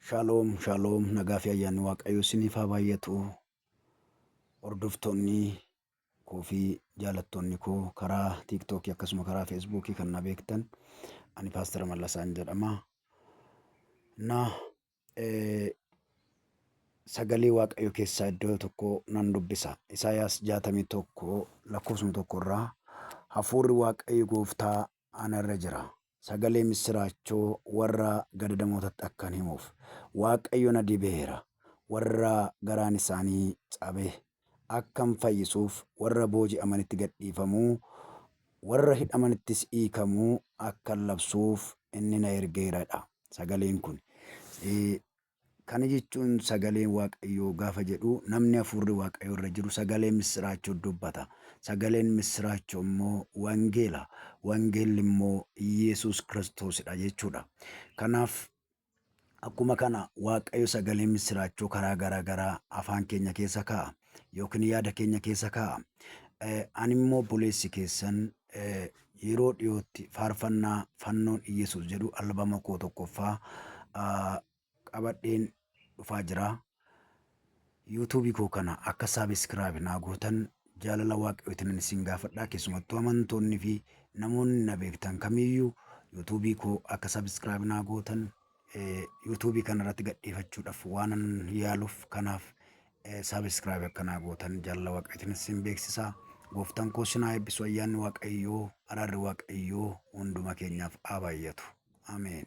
Shalom, shalom. Nagaa fi ayyaanni Waaqayyoo isiniif haa baay'atu. Hordoftoonni koo fi jaalattoonni koo karaa TikTokii akkasuma karaa Feesbuukii kan na beektan ani Paaster Mallasaan jedhama. Sagalee Waaqayyoo keessaa iddoo tokko nan dubbisa. Isaayaas 61 lakkoofsuma tokko irraa hafuurri Waaqayyo Gooftaa anarra jira. Sagalee misiraachoo warra gadadamootatti akkan himuuf Waaqayyo na dibeera. Warra garaan isaanii cabe akkan fayyisuuf warra booji'amanitti gadhiifamuu warra hidhamanittis hiikamuu akkan labsuuf inni na ergeeradha. Sagaleen kun kana jechuun sagaleen Waaqayyoo gaafa jedhu namni hafuurri Waaqayyoo irra jiru sagalee misiraachoo dubbata. Sagaleen misiraachoo immoo wangeela. Wangeelli immoo Yesuus Kiristoosidha jechuudha. Kanaaf akkuma kana Waaqayyo sagalee misiraachoo karaa garaa afaan keenya keessa kaa'a yookiin yaada keenya keessa kaa'a. Ani immoo buleessi keessan yeroo dhiyootti faarfannaa fannoon Yesuus jedhu albama koo tokkoffaa qabadheen dhufaa jira. YouTube koo kana akka subscribe naa gootan jaalala Waaqayyootiin isin gaafadha. Keessumattuu amantoonni fi namoonni na beektan kamiyyuu YouTube koo akka subscribe naa gootan YouTube kanarratti gadhiifachuudhaaf waanan yaaluuf kanaaf subscribe akka naa gootan jaalala Waaqayyootiin isin beeksisa. Gooftaan koo isin haa eebbisu. Ayyaanni Waaqayyoo, araarri Waaqayyoo hunduma keenyaaf haa baay'atu. Ameen.